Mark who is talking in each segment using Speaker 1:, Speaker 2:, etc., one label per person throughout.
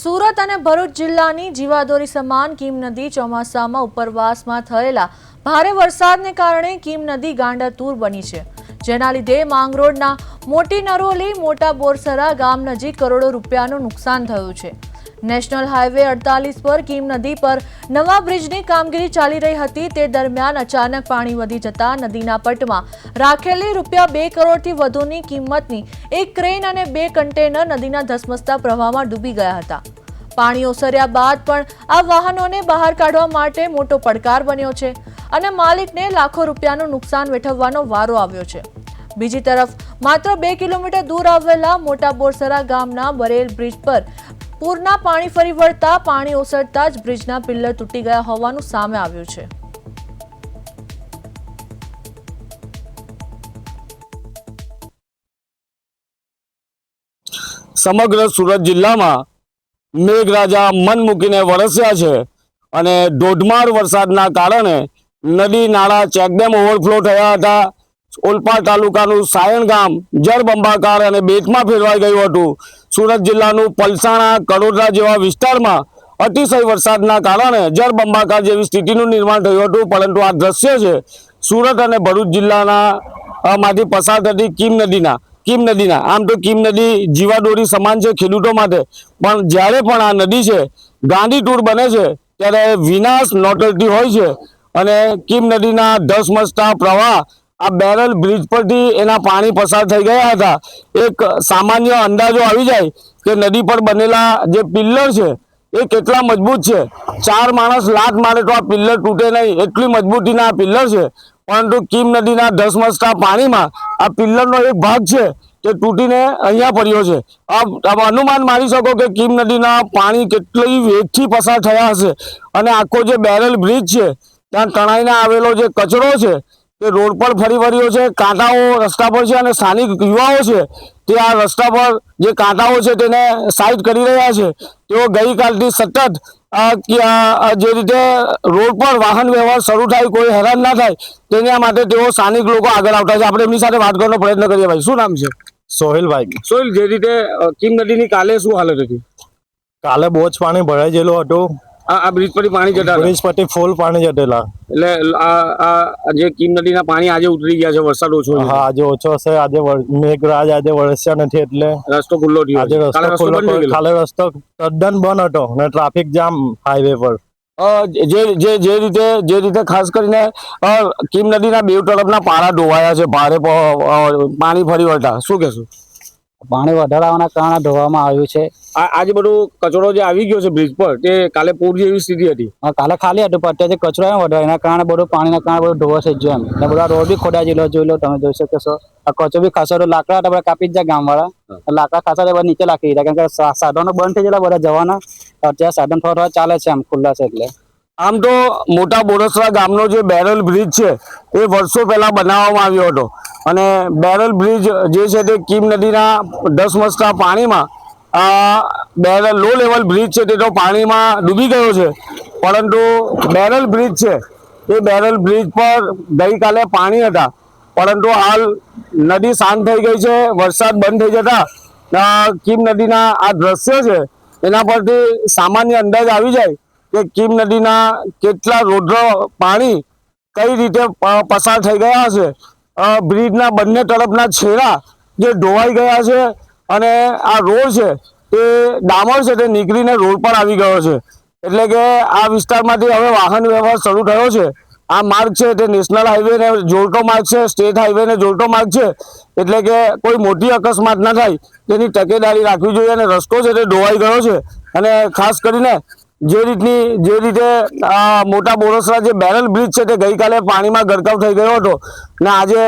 Speaker 1: સુરત અને ભરૂચ જિલ્લાની જીવાદોરી સમાન કીમ નદી ચોમાસામાં ઉપરવાસમાં થયેલા ભારે વરસાદને કારણે કીમ નદી ગાંડાતૂર બની છે, જેના લીધે માંગરોળના મોટી નરોલી મોટા બોરસરા ગામ નજીક કરોડો રૂપિયાનું નુકસાન થયું છે। નેશનલ હાઈવે 48 પર કીમ નદી પર નવા બ્રિજની કામગીરી ચાલી રહી હતી, તે દરમિયાન અચાનક પાણી વધી જતા નદીના પટમાં રાખેલી ₹2 કરોડથી વધુની કિંમતની એક ક્રેન અને 2 કન્ટેનર નદીના ધસમસતા પ્રવાહમાં ડૂબી ગયા હતા। પાણી ઓસર્યા બાદ પણ આ વાહનોને બહાર કાઢવા માટે મોટો પડકાર બન્યો છે અને માલિકને લાખો રૂપિયાનું નુકસાન વેઠવવાનો વારો આવ્યો છે। બીજી તરફ માત્ર 2 કિલોમીટર દૂર આવેલા મોટા બોરસરા ગામના બરેલ બ્રિજ પર પૂરના પાણી ફરી વળતા પાણી ઓસરતા જ બ્રિજના પિલ્લર તૂટી ગયા હોવાનું સામે આવ્યું છે।
Speaker 2: સમગ્ર સુરત જિલ્લામાં મેઘરાજા મન મૂકીને વરસ્યા છે અને ધોધમાર વરસાદના કારણે નદી નાળા ચેકડેમ ઓવરફ્લો થયા હતા। ઓલપાડ તાલુકાનું સાયણ ગામ જળબંબાકાર અને બેટમાં ફેરવાઈ ગયું હતું। સુરત જિલ્લાનું પલસાણા કડોદરા જેવા વિસ્તારમાં અતિશય વરસાદના કારણે જળબંબાકાર જેવી સ્થિતિનું નિર્માણ થયું હતું, પરંતુ આ દ્રશ્ય છે સુરત અને ભરૂચ જિલ્લાના માંથી પસાર થતી કીમ નદીના। આમ તો કીમ નદી જીવાદોરી સમાન છે ખેડૂતો માટે, પણ જ્યારે પણ આ નદી છે ગાંડીતૂર બને છે ત્યારે વિનાશ નોતરતી હોય છે અને કીમ નદીના ધસમસતા પ્રવાહ આ બેરલ બ્રિજ પરથી એના પાણી પસાર થઈ ગયા હતા। એક સામાન્ય અંદાજો આવી જાય કે નદી પર બનેલા જે પિલ્લર છે એ કેટલા મજબૂત છે। 4 માણસ લાત મારે તો આ પિલ્લર તૂટે નહીં, એટલી મજબૂતીના આ પિલ્લર છે, પરંતુ કીમ નદીના ધસમસતા પાણીમાં આ પિલ્લરનો એક ભાગ છે તે તૂટીને અહીંયા પડ્યો છે। આપ અનુમાન મારી શકો કે કીમ નદીના પાણી કેટલી વેગથી પસાર થયા હશે અને આખો જે બેરલ બ્રિજ છે ત્યાં તણાઈને આવેલો જે કચરો છે તે રોડ પર ફરી વળ્યો છે। કાંટાઓ રસ્તા પર છે અને સ્થાનિક યુવાઓ છે તે આ રસ્તા પર જે કાંટાઓ છે તેને સાઈડ કરી રહ્યા છે। તેઓ ગઈકાલથી સતત જે રીતે રોડ પર વાહન વ્યવહાર શરૂ થાય, કોઈ હેરાન ના થાય તેના માટે તેઓ સ્થાનિક લોકો આગળ આવતા છે। આપણે એમની સાથે વાત કરવાનો પ્રયત્ન કરીએ। ભાઈ, શું નામ છે?
Speaker 3: સોહેલભાઈ।
Speaker 2: સોહેલ, જે રીતે કીમ નદીની કાલે શું હાલત હતી?
Speaker 3: કાલે બહુ જ પાણી ભરાઈ ગયેલું હતું।
Speaker 2: આ બ્રિજ પરથી પાણી જતા
Speaker 3: બ્રિજ પરથી ફૂલ પાણી જતેલા,
Speaker 2: એટલે આ જે કીમ નદીના પાણી આજે ઉતરી ગયા છે, વરસાદ ઓછો છે।
Speaker 3: હા, આજે ઓછો હશે। આજે મેઘરાજ આજે વરસ્યા નથી એટલે
Speaker 2: રસ્તો ખુલ્લો થયો
Speaker 3: આજે રસ્તો ખુલ્લો, કાલે રસ્તો તદ્દન બંધ હતો અને ટ્રાફિક જામ હાઈવે પર।
Speaker 2: જે રીતે ખાસ કરીને કીમ નદીના બે તરફના પાળા ધોવાયા છે ભારે પાણી ફરી વળતા, શું કહેશું?
Speaker 4: પાણી વધારાના કારણે ધોવામાં આવ્યું છે।
Speaker 2: આજે બધું કચરો જે આવી ગયો છે બ્રિજ પર, તે કાલે પૂર જેવી સ્થિતિ હતી?
Speaker 4: કાલે ખાલી હતું, પણ અત્યારે કચરો વધારે એના કારણે બધું પાણીના કારણે બધું ધોવાશે જ એમ, એટલે બધા રોડ બી ખોદાઈ ગયેલો, જોઈ લો તમે, જોઈ શકો છો। આ કચરો બી ખાસો લાકડા હતા, કાપી જ જાય ગામ વાળા, લાકડા ખાસા બધા નીચે લાખી દીધા, કારણ કે સાધનો બંધ થઈ ગયેલા બધા જવાના, અત્યારે સાધન થોડા ચાલે છે આમ ખુલ્લા છે એટલે।
Speaker 2: આમ તો મોટા બોરસરા ગામનો જે બેરલ બ્રિજ છે એ વર્ષો પહેલા બનાવવામાં આવ્યો હતો અને બેરલ બ્રિજ જે છે તે કીમ નદીના ધસમસતા પાણીમાં બેરલ લો લેવલ બ્રિજ છે તે તો પાણીમાં ડૂબી ગયો છે, પરંતુ બેરલ બ્રિજ છે એ બેરલ બ્રિજ પર ગઈકાલે પાણી હતા, પરંતુ હાલ નદી શાંત થઈ ગઈ છે। વરસાદ બંધ થઈ જતા કીમ નદીના આ દ્રશ્ય છે એના પરથી સામાન્ય અંદાજ આવી જાય કે કીમ નદીના કેટલા રૌદ્ર પાણી કઈ રીતે પસાર થઈ ગયા હશે। બ્રિજના બંને તરફના છેડા જે ધોવાઈ ગયા છે અને આ રોડ છે તે ડામર છે તે નીકળીને રોડ પર આવી ગયો છે, એટલે કે આ વિસ્તારમાંથી હવે વાહન વ્યવહાર શરૂ થયો છે। આ માર્ગ છે તે નેશનલ હાઈવેને જોડતો માર્ગ છે, સ્ટેટ હાઈવેને જોડતો માર્ગ છે, એટલે કે કોઈ મોટી અકસ્માત ના થાય તેની તકેદારી રાખવી જોઈએ અને રસ્તો છે તે ધોવાઈ ગયો છે। અને ખાસ કરીને જે રીતે મોટા બોરસરા જે બેરલ બ્રિજ છે તે ગઈકાલે પાણીમાં ગરકાવ થઈ ગયો હતો ને આજે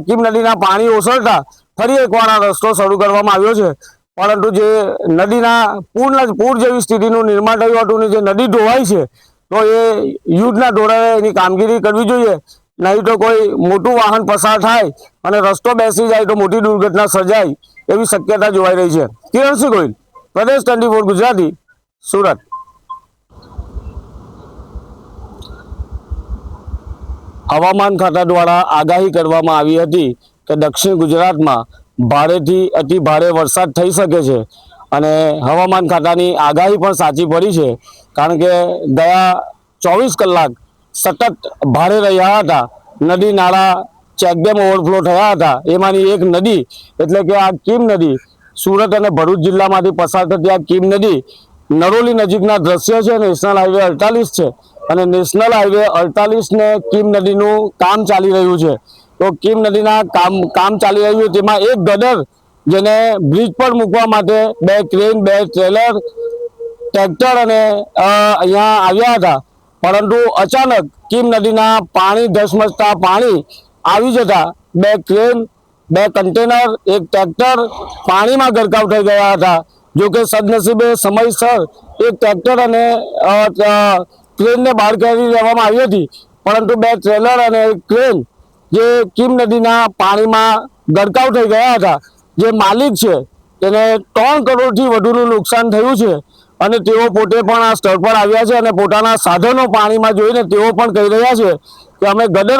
Speaker 2: કીમ નદીના પાણી ઓસરતા ફરી એકવાર આ રસ્તો શરૂ કરવામાં આવ્યો છે, પરંતુ જે નદીના પૂર જેવી સ્થિતિનું નિર્માણ થયું હતું ને જે નદી ધોવાઈ છે તો એ યુદ્ધના ધોરણે એની કામગીરી કરવી જોઈએ, નહીં તો કોઈ મોટું વાહન પસાર થાય અને રસ્તો બેસી જાય તો મોટી દુર્ઘટના સર્જાય એવી શક્યતા જોવાઈ રહી છે। કિરણસિંહ ગોહિલ, પ્રદેશ 24 ગુજરાતી, સુરત। હવામાન ખાતા દ્વારા આગાહી કરવામાં આવી હતી કે દક્ષિણ ગુજરાતમાં ભારેથી અતિ ભારે વરસાદ થઈ શકે છે અને હવામાન ખાતાની આગાહી પણ સાચી પડી છે, કારણ કે ગયા 24 કલાક સતત ભારે રહ્યા હતા. નદી નાળા ચેકડેમ ઓવરફ્લો થયા હતા. એમાંની એક નદી એટલે કે આ કીમ નદી સુરત અને ભરૂચ જિલ્લામાંથી પસાર થતી આ કીમ નદી નરોલી નજીકના દ્રશ્ય છે. નેશનલ હાઈવે 48 છે અને નેશનલ હાઈવે 48 ને કીમ નદીનું કામ ચાલી રહ્યું છે. તો કીમ નદીના કામ ચાલી રહ્યું તેમાં એક ગદર જેને બ્રિજ પર મૂકવા માટે 2 ક્રેન 2 ટ્રેલર ટ્રેક્ટર અને અહીંયા આવ્યા હતા, પરંતુ અચાનક કીમ નદીના પાણી ધસમસતા પાણી આવી જતા 2 ક્રેન 2 કન્ટેનર 1 ટ્રેક્ટર પાણીમાં ગરકાવ થઈ ગયા હતા. જો કે સદનસીબે સમયસર એક ટ્રેક્ટર અને ક્રેનને બહાર કાઢી લેવામાં આવી હતી, પરંતુ 2 ટ્રેલર અને 1 ક્રેન જે કીમ નદીના પાણીમાં ગરકાવ થઈ ગયા હતા. જે માલિક છે તેને 3 કરોડથી વધુનું નુકસાન થયું છે અને તેઓ પોતે પણ આ સ્થળ પર આવ્યા છે અને પોતાના સાધનો પાણીમાં જોઈને તેઓ પણ કહી રહ્યા છે કે અમે ગદર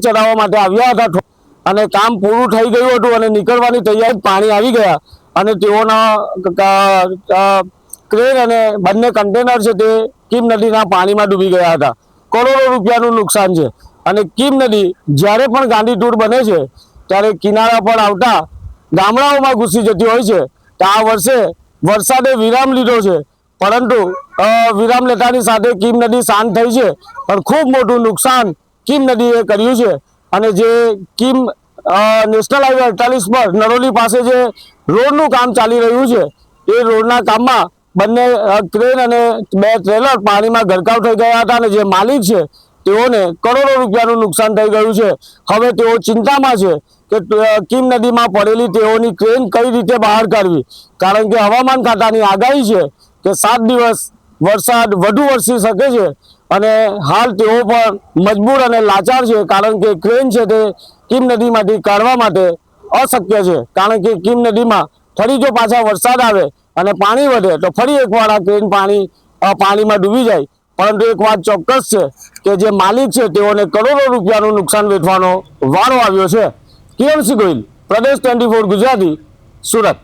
Speaker 2: ચડાવવા માટે આવ્યા હતા અને કામ પૂરું થઈ ગયું હતું અને નીકળવાની તૈયારી પાણી આવી ગયા અને તેઓના ક્રેન અને બંને કન્ટેનર છે તે કીમ નદીના પાણીમાં ડૂબી ગયા હતા. કરોડો રૂપિયાનું નુકસાન છે. અને કીમ નદી જ્યારે પણ ગાંધી ટૂર બને છે ત્યારે કિનારા પર આવતા ગામડાઓમાં ઘૂસી જતી હોય છે. તો આ વર્ષે વરસાદે વિરામ લીધો છે, પરંતુ વિરામ લેતાની સાથે કીમ નદી શાંત થઈ છે, પણ ખૂબ મોટું નુકસાન કીમ નદીએ કર્યું છે. અને જે કીમ નેશનલ હાઈવે 48 પર નરોલી પાસે જે રોડનું કામ ચાલી રહ્યું છે, એ રોડના કામમાં બંને ક્રેન અને 2 ટ્રેલર પાણીમાં ગરકાવ થઈ ગયા હતા અને જે માલિક છે તેઓને કરોડો રૂપિયાનું નુકસાન થઈ ગયું છે. હવે તેઓ ચિંતામાં છે કે કીમ નદીમાં પડેલી તેઓની ક્રેન કઈ રીતે બહાર કાઢવી, કારણ કે હવામાન ખાતાની આગાહી છે કે 7 દિવસ વરસાદ વધુ વરસી શકે છે અને હાલ તેઓ પણ મજબૂર અને લાચાર છે, કારણ કે ક્રેન છે તે કીમ નદીમાંથી કાઢવા માટે અશક્ય છે. કારણ કે કીમ નદીમાં ફરી જો પાછા વરસાદ આવે અને પાણી વધે તો ફરી એકવાર આ ક્રેન પાણીમાં ડૂબી જાય. પરંતુ એક વાત ચોક્કસ છે કે જે માલિક છે તેઓને કરોડો રૂપિયાનું નુકસાન વેઠવાનો વારો આવ્યો છે. કિરણસિંહ ગોહિલ, પ્રદેશ 24 ગુજરાતી, સુરત.